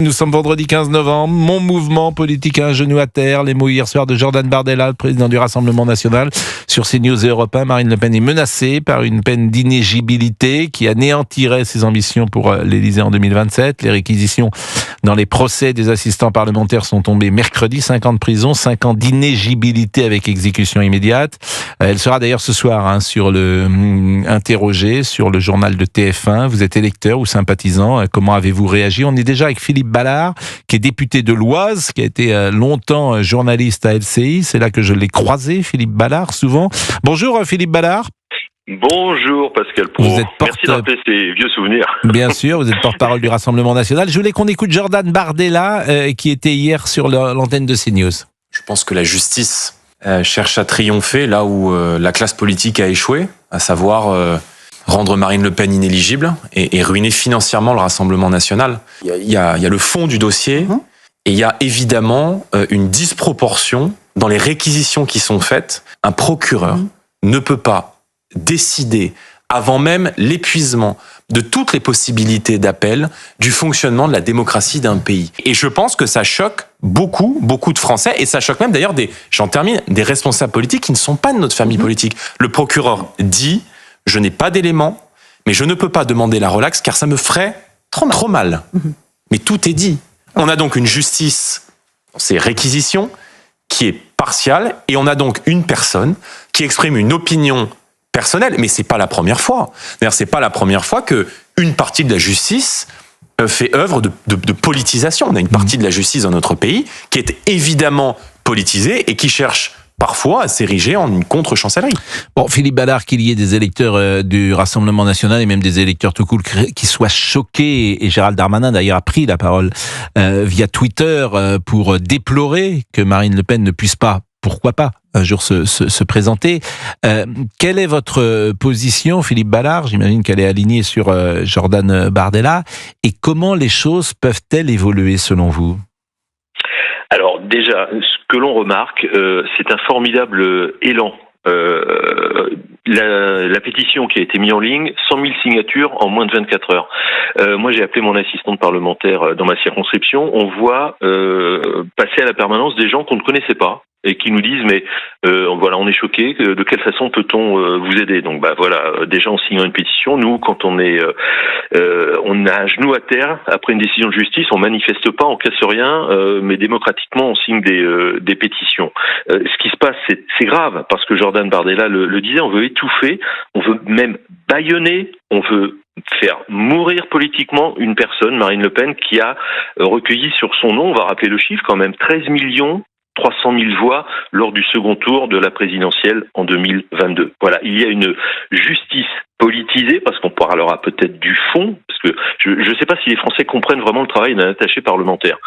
Nous sommes vendredi 15 novembre, mon mouvement politique à un genou à terre, les mots hier soir de Jordan Bardella, le président du Rassemblement National. Sur CNews et Europe 1, Marine Le Pen est menacée par une peine d'inéligibilité qui anéantirait ses ambitions pour l'Élysée en 2027. Les réquisitions dans les procès des assistants parlementaires sont tombées mercredi, 5 ans de prison, 5 ans d'inéligibilité avec exécution immédiate. Elle sera d'ailleurs ce soir interrogée sur le journal de TF1. Vous êtes électeur ou sympathisant, comment avez-vous réagi? On est déjà avec Philippe Ballard, qui est député de l'Oise, qui a été longtemps journaliste à LCI. C'est là que je l'ai croisé, Philippe Ballard, souvent. Bonjour Philippe Ballard. Bonjour Pascal Pro. Merci de rappeler ces vieux souvenirs. Bien sûr, vous êtes porte-parole du Rassemblement National. Je voulais qu'on écoute Jordan Bardella, qui était hier sur l'antenne de CNews. Je pense que la justice cherche à triompher là où la classe politique a échoué, à savoir rendre Marine Le Pen inéligible et ruiner financièrement le Rassemblement National. Il y a le fond du dossier et il y a évidemment une disproportion dans les réquisitions qui sont faites. Un procureur ne peut pas décider avant même l'épuisement de toutes les possibilités d'appel du fonctionnement de la démocratie d'un pays. Et je pense que ça choque beaucoup de Français, et ça choque même d'ailleurs des responsables politiques qui ne sont pas de notre famille politique. Le procureur dit: je n'ai pas d'éléments, mais je ne peux pas demander la relaxe car ça me ferait trop mal. Mais tout est dit. On a donc une justice, ces réquisitions, qui est partiale, et on a donc une personne qui exprime une opinion personnelle, mais c'est pas la première fois. D'ailleurs, c'est pas la première fois que une partie de la justice fait œuvre de politisation. On a une partie de la justice dans notre pays qui est évidemment politisée et qui cherche parfois à s'ériger en une contre-chancellerie. Bon, Philippe Ballard, qu'il y ait des électeurs du Rassemblement National et même des électeurs tout court qui soient choqués, et Gérald Darmanin d'ailleurs a pris la parole via Twitter pour déplorer que Marine Le Pen ne puisse pas, pourquoi pas, un jour se présenter. Quelle est votre position, Philippe Ballard? J'imagine qu'elle est alignée sur Jordan Bardella. Et comment les choses peuvent-elles évoluer selon vous? Alors déjà, ce que l'on remarque, c'est un formidable élan. La pétition qui a été mise en ligne, 100 000 signatures en moins de 24 heures. Moi, j'ai appelé mon assistante parlementaire dans ma circonscription. On voit passer à la permanence des gens qu'on ne connaissait pas et qui nous disent mais voilà, on est choqués, de quelle façon peut-on vous aider? Donc voilà, déjà en signant une pétition, nous quand on est on a un genou à terre après une décision de justice, on manifeste pas, on casse rien, mais démocratiquement on signe des pétitions. Ce qui se passe, c'est grave, parce que Jordan Bardella le disait, on veut étouffer, on veut même bâillonner, on veut faire mourir politiquement une personne, Marine Le Pen, qui a recueilli sur son nom, on va rappeler le chiffre quand même, 13 300 000 voix lors du second tour de la présidentielle en 2022. Voilà, il y a une justice politisée, parce qu'on parlera peut-être du fond, parce que je ne sais pas si les Français comprennent vraiment le travail d'un attaché parlementaire.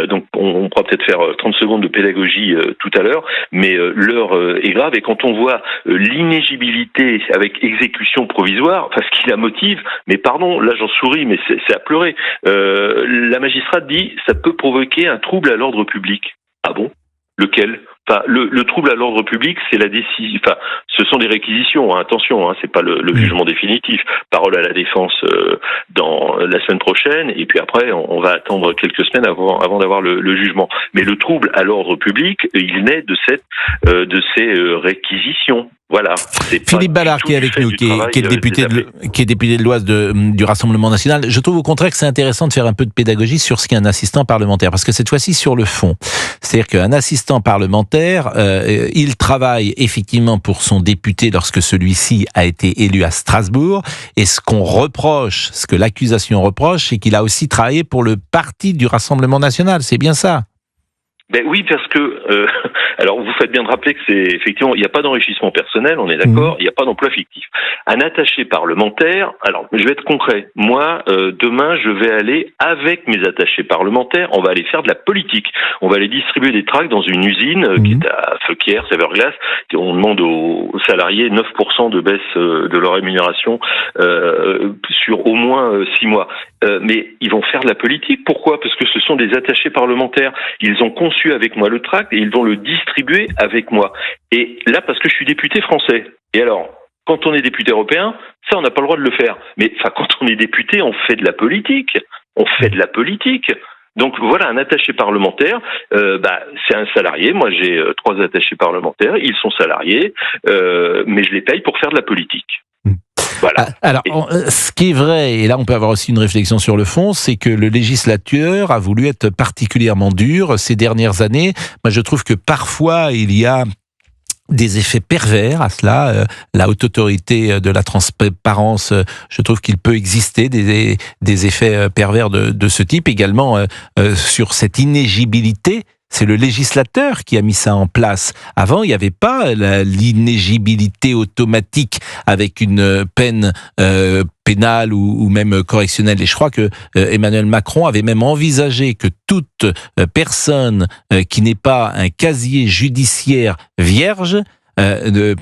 Donc on pourra peut-être faire 30 secondes de pédagogie tout à l'heure, mais l'heure est grave, et quand on voit l'inéligibilité avec exécution provisoire, enfin ce qui la motive, mais pardon, là j'en souris, mais c'est à pleurer. La magistrate dit ça peut provoquer un trouble à l'ordre public. Ah bon? Lequel? Enfin, le trouble à l'ordre public, c'est la décision. Enfin, ce sont des réquisitions. Hein, attention, c'est pas le jugement définitif. Parole à la défense dans la semaine prochaine, et puis après, on va attendre quelques semaines avant d'avoir le jugement. Mais le trouble à l'ordre public, il naît de ces réquisitions. Voilà. Philippe Ballard qui est avec nous, qui est député de l'Oise du Rassemblement National. Je trouve au contraire que c'est intéressant de faire un peu de pédagogie sur ce qu'est un assistant parlementaire, parce que cette fois-ci sur le fond. C'est-à-dire qu'un assistant parlementaire, il travaille effectivement pour son député lorsque celui-ci a été élu à Strasbourg, et ce que l'accusation reproche, c'est qu'il a aussi travaillé pour le parti du Rassemblement National. C'est bien ça? Ben oui, parce que alors vous faites bien de rappeler que c'est effectivement, il n'y a pas d'enrichissement personnel, on est d'accord, il n'y a pas d'emploi fictif. Un attaché parlementaire, alors je vais être concret. Moi, demain, je vais aller avec mes attachés parlementaires, on va aller faire de la politique. On va aller distribuer des tracts dans une usine qui est à Feuquières, Severglass. On demande aux salariés 9% de baisse de leur rémunération sur au moins 6 mois. Mais ils vont faire de la politique. Pourquoi? Parce que ce sont des attachés parlementaires. Ils ont conçu avec moi le tract et ils vont le distribuer avec moi. Et là, parce que je suis député français. Et alors, quand on est député européen, ça, on n'a pas le droit de le faire. Mais enfin, quand on est député, on fait de la politique. On fait de la politique. Donc voilà, un attaché parlementaire, c'est un salarié. Moi, j'ai 3 attachés parlementaires. Ils sont salariés, mais je les paye pour faire de la politique. Voilà. Alors, ce qui est vrai, et là on peut avoir aussi une réflexion sur le fond, c'est que le législateur a voulu être particulièrement dur ces dernières années. Moi, je trouve que parfois il y a des effets pervers à cela. La haute autorité de la transparence, je trouve qu'il peut exister des effets pervers de ce type. Également, sur cette inéligibilité, c'est le législateur qui a mis ça en place. Avant, il n'y avait pas l'inéligibilité automatique avec une peine pénale ou même correctionnelle. Et je crois que Emmanuel Macron avait même envisagé que toute personne qui n'ait pas un casier judiciaire vierge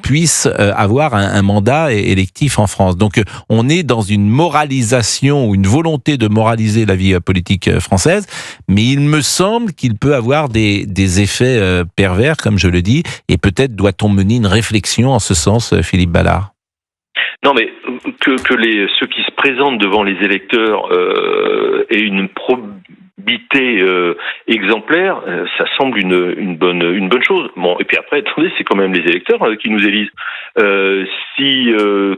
puisse avoir un mandat électif en France. Donc on est dans une moralisation ou une volonté de moraliser la vie politique française, mais il me semble qu'il peut avoir des effets pervers, comme je le dis, et peut-être doit-on mener une réflexion en ce sens, Philippe Ballard. Non, mais que ceux qui se présentent devant les électeurs aient une probité exemplaire, ça semble une bonne chose. Bon, et puis après, attendez, c'est quand même les électeurs qui nous élisent. Si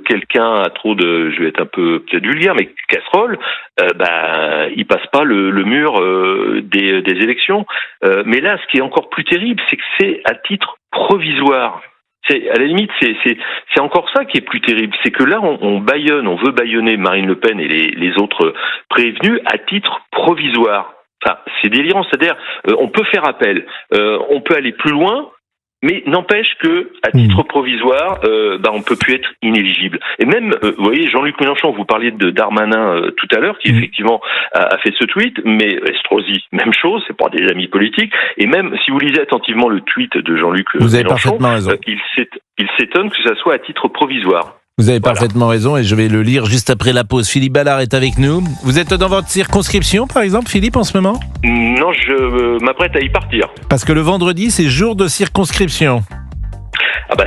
quelqu'un a trop de, je vais être un peu peut-être vulgaire, mais casserole, il passe pas le mur des élections. Mais là, ce qui est encore plus terrible, c'est que c'est à titre provisoire. C'est à la limite, c'est encore ça qui est plus terrible, c'est que là on veut bâillonner Marine Le Pen et les autres prévenus à titre provisoire. Enfin, c'est délirant, c'est-à-dire on peut faire appel, on peut aller plus loin, mais n'empêche que à titre provisoire, on peut plus être inéligible. Et même, vous voyez, Jean-Luc Mélenchon, vous parliez de Darmanin tout à l'heure, qui effectivement a fait ce tweet, mais Estrosi, même chose, c'est pas des amis politiques. Et même si vous lisez attentivement le tweet de Jean-Luc vous avez Mélenchon, parfaitement raison. Il s'étonne que ça soit à titre provisoire. Vous avez parfaitement raison et je vais le lire juste après la pause. Philippe Ballard est avec nous. Vous êtes dans votre circonscription, par exemple, Philippe, en ce moment ? Non, je m'apprête à y partir. Parce que le vendredi, c'est jour de circonscription.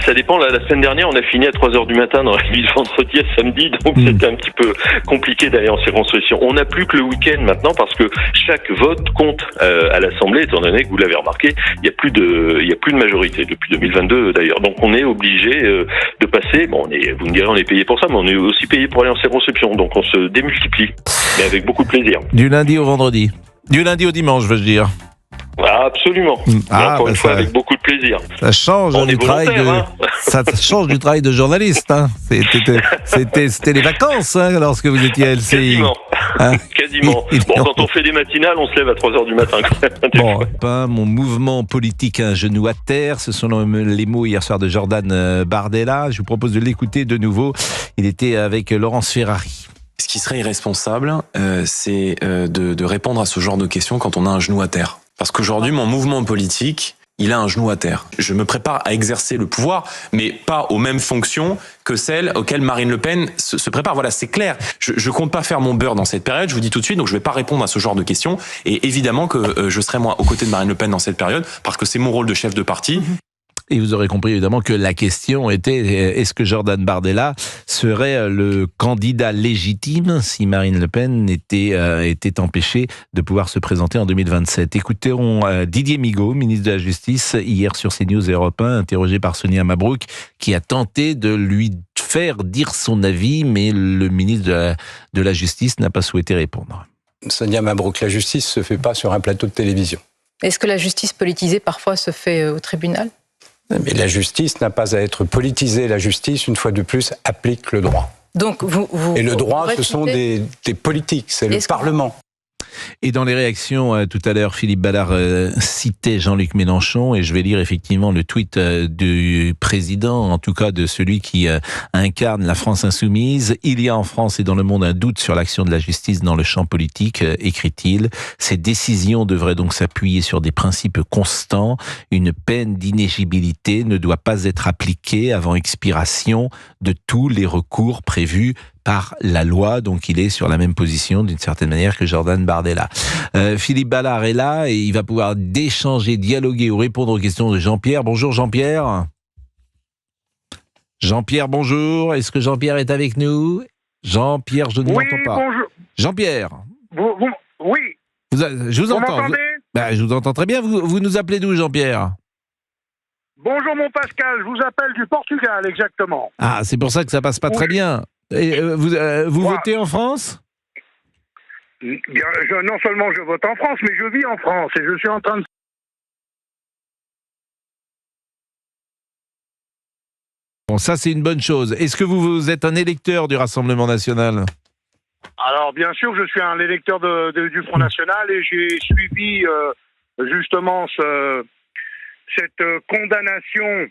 Ça dépend. La semaine dernière, on a fini à 3h du matin dans la nuit de vendredi à samedi, donc c'était un petit peu compliqué d'aller en circonscription. On n'a plus que le week-end maintenant parce que chaque vote compte à l'Assemblée, étant donné que vous l'avez remarqué, il y a plus de majorité depuis 2022 d'ailleurs. Donc on est obligé de passer. Bon, vous me direz, on est payé pour ça, mais on est aussi payé pour aller en circonscription. Donc on se démultiplie, mais avec beaucoup de plaisir. Du lundi au vendredi, du lundi au dimanche, veux-je dire. Absolument. Encore une fois, avec beaucoup de plaisir. Ça change du travail ça change du travail de journaliste. Hein. C'était les vacances lorsque vous étiez à LCI. Quasiment. Quand on fait des matinales, on se lève à 3h du matin. Pas mon mouvement politique un genou à terre. Ce sont les mots hier soir de Jordan Bardella. Je vous propose de l'écouter de nouveau. Il était avec Laurence Ferrari. Ce qui serait irresponsable, c'est de répondre à ce genre de questions quand on a un genou à terre. Parce qu'aujourd'hui, mon mouvement politique, il a un genou à terre. Je me prépare à exercer le pouvoir, mais pas aux mêmes fonctions que celles auxquelles Marine Le Pen se prépare. Voilà, c'est clair. Je compte pas faire mon beurre dans cette période, je vous dis tout de suite, donc je vais pas répondre à ce genre de questions. Et évidemment que je serai moi aux côtés de Marine Le Pen dans cette période, parce que c'est mon rôle de chef de parti. Et vous aurez compris évidemment que la question était, est-ce que Jordan Bardella serait le candidat légitime si Marine Le Pen était empêchée de pouvoir se présenter en 2027 ? Écoutons Didier Migaud, ministre de la Justice, hier sur CNews et Europe 1, interrogé par Sonia Mabrouk, qui a tenté de lui faire dire son avis, mais le ministre de la Justice n'a pas souhaité répondre. Sonia Mabrouk, la justice se fait pas sur un plateau de télévision. Est-ce que la justice politisée parfois se fait au tribunal ? Mais la justice n'a pas à être politisée. La justice, une fois de plus, applique le droit. Donc Et le droit, ce sont des politiques, c'est le Parlement. Et dans les réactions, tout à l'heure, Philippe Ballard citait Jean-Luc Mélenchon, et je vais lire effectivement le tweet du président, en tout cas de celui qui incarne la France insoumise. « Il y a en France et dans le monde un doute sur l'action de la justice dans le champ politique, écrit-il. Ces décisions devraient donc s'appuyer sur des principes constants. Une peine d'inéligibilité ne doit pas être appliquée avant expiration de tous les recours prévus par la loi. » Donc il est sur la même position d'une certaine manière que Jordan Bardella. Philippe Ballard est là et il va pouvoir échanger, dialoguer ou répondre aux questions de Jean-Pierre. Bonjour Jean-Pierre. Jean-Pierre, bonjour. Est-ce que Jean-Pierre est avec nous ? Jean-Pierre, je ne m'entends pas. Bonjour. Jean-Pierre. Oui, Je vous entends. Je vous entends très bien. Vous nous appelez d'où, Jean-Pierre ? Bonjour mon Pascal, je vous appelle du Portugal, exactement. Ah, c'est pour ça que ça passe pas très bien. Et, vous votez en France ? Non seulement je vote en France, mais je vis en France et je suis en train de... Bon, ça c'est une bonne chose. Est-ce que vous êtes un électeur du Rassemblement national ? Alors bien sûr, je suis un électeur du Front National et j'ai suivi justement cette condamnation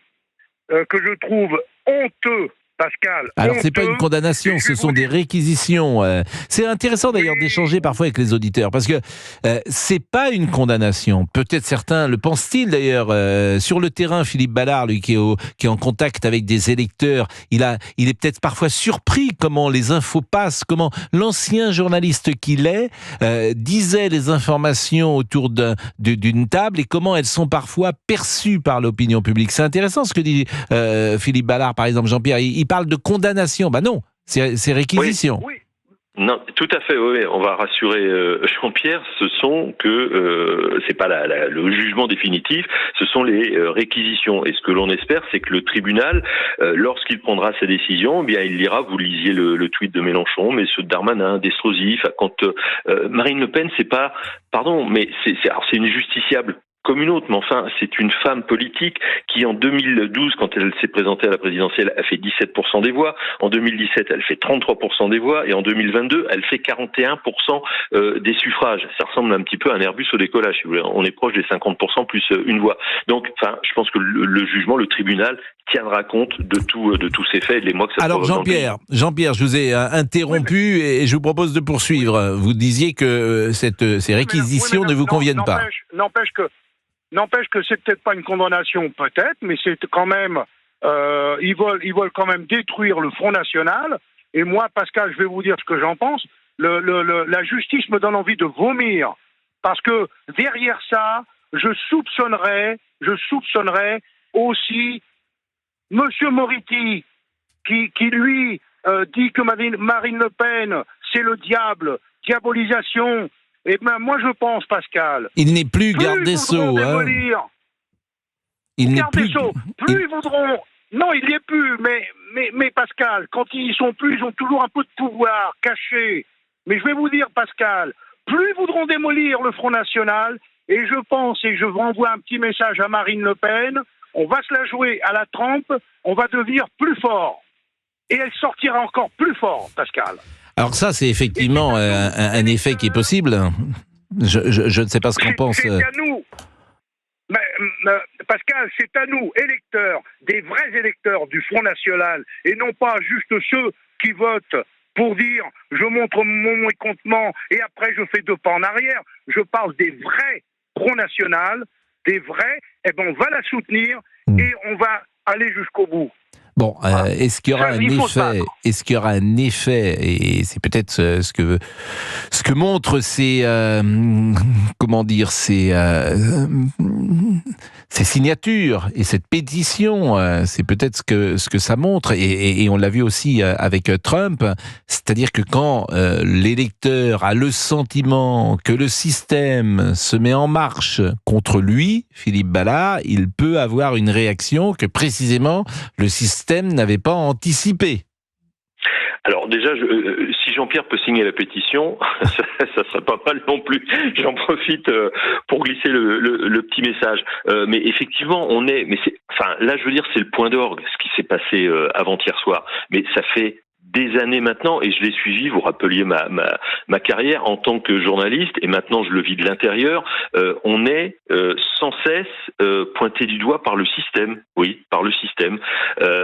que je trouve honteuse, Pascal. Alors c'est pas une condamnation, ce sont des réquisitions. C'est intéressant d'ailleurs d'échanger parfois avec les auditeurs parce que c'est pas une condamnation. Peut-être certains le pensent-ils d'ailleurs. Sur le terrain, Philippe Ballard, lui qui est en contact avec des électeurs, il est peut-être parfois surpris comment les infos passent, comment l'ancien journaliste qu'il est disait les informations autour d'une table et comment elles sont parfois perçues par l'opinion publique. C'est intéressant ce que dit Philippe Ballard, par exemple, Jean-Pierre. Il parle de condamnation. Non, c'est réquisition. Oui. Non, tout à fait. Oui. On va rassurer Jean-Pierre. Ce sont c'est pas le jugement définitif. Ce sont les réquisitions. Et ce que l'on espère, c'est que le tribunal, lorsqu'il prendra sa décision, eh bien, il lira. Vous lisiez le tweet de Mélenchon, mais ceux de Darmanin, d'Estrosi. Quand Marine Le Pen, c'est pas, pardon, mais c'est une justiciable comme une autre, mais enfin, c'est une femme politique qui, en 2012, quand elle s'est présentée à la présidentielle, a fait 17% des voix. En 2017, elle fait 33% des voix. Et en 2022, elle fait 41% des suffrages. Ça ressemble un petit peu à un Airbus au décollage, si vous voulez. On est proche des 50% plus une voix. Donc, enfin, je pense que le jugement, le tribunal, tiendra compte de tous ces faits et des mois que ça Alors, Jean-Pierre, je vous ai interrompu et je vous propose de poursuivre. Vous disiez que ces réquisitions ne vous conviennent pas. N'empêche que c'est peut-être pas une condamnation, peut-être, mais c'est quand même, ils veulent quand même détruire le Front National. Et moi, Pascal, je vais vous dire ce que j'en pense. La justice me donne envie de vomir parce que derrière ça, je soupçonnerais aussi Monsieur Moriti qui lui dit que Marine Le Pen c'est le diable, diabolisation. Eh bien, moi, je pense, Pascal... Il n'est plus garde des Sceaux, hein. Il n'est plus... Plus ils voudront... Non, il n'y est plus, mais Pascal, quand ils sont plus, ils ont toujours un peu de pouvoir caché. Mais je vais vous dire, Pascal, plus ils voudront démolir le Front National, et je pense, et je renvoie un petit message à Marine Le Pen, on va se la jouer à la trempe, on va devenir plus fort. Et elle sortira encore plus fort, Pascal. Alors ça, c'est effectivement un effet qui est possible. Je ne sais pas ce qu'on pense. C'est à nous. Pascal, c'est à nous, électeurs, des vrais électeurs du Front National, et non pas juste ceux qui votent pour dire « je montre mon mécontentement et après je fais 2 pas en arrière ». Je parle des vrais Front National, des vrais, eh ben on va la soutenir et on va aller jusqu'au bout. Bon, est-ce qu'il y aura un effet, et c'est peut-être ce que montrent ces signatures et cette pétition, c'est peut-être ce que ça montre, et on l'a vu aussi avec Trump, c'est-à-dire que quand l'électeur a le sentiment que le système se met en marche contre lui, Philippe Ballard, il peut avoir une réaction que précisément le système n'avait pas anticipé. Alors déjà, si Jean-Pierre peut signer la pétition, ça serait pas mal non plus. J'en profite pour glisser le petit message. Mais effectivement, là, je veux dire, c'est le point d'orgue, ce qui s'est passé avant-hier soir. Mais ça fait des années maintenant, et je l'ai suivi, vous rappeliez ma carrière en tant que journaliste, et maintenant je le vis de l'intérieur, on est sans cesse pointé du doigt par le système, oui, par le système.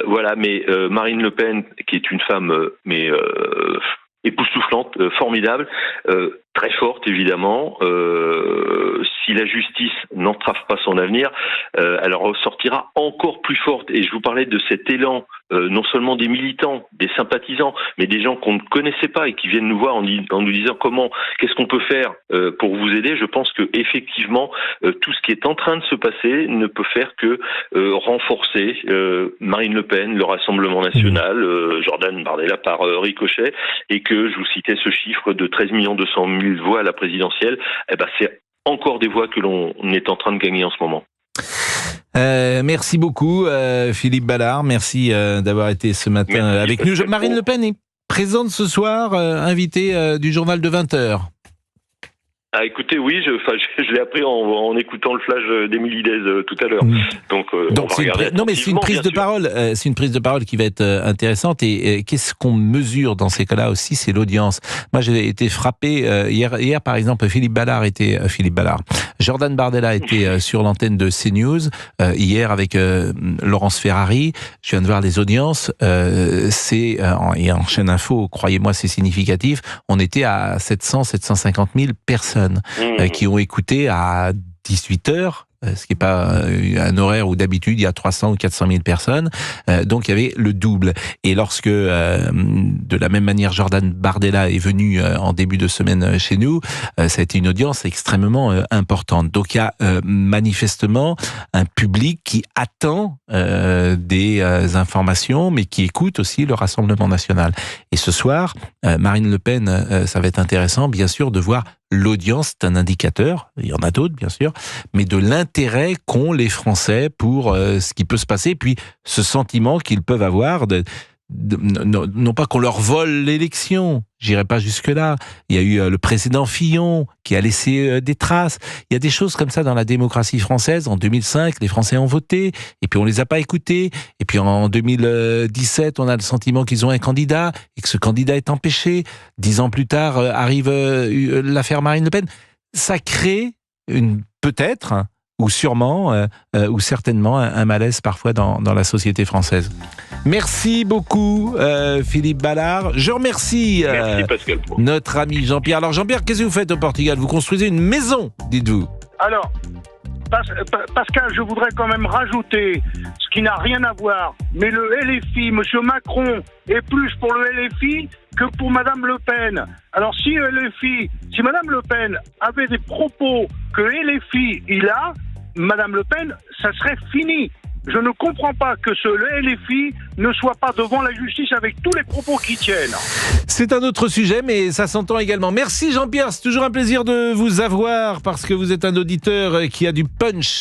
Voilà, mais Marine Le Pen, qui est une femme époustouflante, formidable, très forte évidemment, si la justice n'entrave pas son avenir, elle ressortira encore plus forte. Et je vous parlais de cet élan non seulement des militants, des sympathisants, mais des gens qu'on ne connaissait pas et qui viennent nous voir en nous disant qu'est-ce qu'on peut faire pour vous aider. Je pense que effectivement, tout ce qui est en train de se passer ne peut faire que renforcer Marine Le Pen, le Rassemblement national, Jordan Bardella par ricochet, et que je vous citais ce chiffre de 13 200 000 voix à la présidentielle. C'est encore des voix que l'on est en train de gagner en ce moment. Merci beaucoup Philippe Ballard, merci d'avoir été ce matin avec nous. Marine Le Pen est présente ce soir, invitée du journal de 20h. Ah, écoutez, oui, je l'ai appris en écoutant le flash d'Émilie Dez tout à l'heure. Donc c'est une prise de parole. C'est une prise de parole qui va être intéressante. Et qu'est-ce qu'on mesure dans ces cas-là aussi, c'est l'audience. Moi, j'ai été frappé hier, par exemple, Jordan Bardella était sur l'antenne de CNews hier avec Laurence Ferrari. Je viens de voir les audiences. Et en chaîne info, croyez-moi, c'est significatif. On était à 750 000 personnes. Qui ont écouté à 18h, ce qui n'est pas un horaire où d'habitude il y a 300 ou 400 000 personnes, donc il y avait le double. Et lorsque, de la même manière, Jordan Bardella est venu en début de semaine chez nous, ça a été une audience extrêmement importante. Donc il y a manifestement un public qui attend des informations, mais qui écoute aussi le Rassemblement national. Et ce soir, Marine Le Pen, ça va être intéressant, bien sûr, de voir l'audience. C'est un indicateur, il y en a d'autres bien sûr, mais de l'intérêt qu'ont les Français pour ce qui peut se passer, puis ce sentiment qu'ils peuvent avoir non pas qu'on leur vole l'élection, j'irai pas jusque-là. Il y a eu le précédent Fillon qui a laissé des traces. Il y a des choses comme ça dans la démocratie française. En 2005, les Français ont voté, et puis on les a pas écoutés. Et puis en 2017, on a le sentiment qu'ils ont un candidat, et que ce candidat est empêché. 10 ans plus tard, arrive l'affaire Marine Le Pen. Ça crée peut-être, ou sûrement, ou certainement, un malaise parfois dans la société française. Merci beaucoup Philippe Ballard. Je remercie Pascal, notre ami Jean-Pierre. Alors Jean-Pierre, qu'est-ce que vous faites au Portugal? Vous construisez une maison, dites-vous. Alors, Pascal, je voudrais quand même rajouter ce qui n'a rien à voir. Mais le LFI, M. Macron, est plus pour le LFI que pour Mme Le Pen. Alors si Mme Le Pen avait des propos que LFI il a, Mme Le Pen, ça serait fini. Je ne comprends pas que le LFI ne soit pas devant la justice avec tous les propos qui tiennent. C'est un autre sujet, mais ça s'entend également. Merci Jean-Pierre, c'est toujours un plaisir de vous avoir parce que vous êtes un auditeur qui a du punch.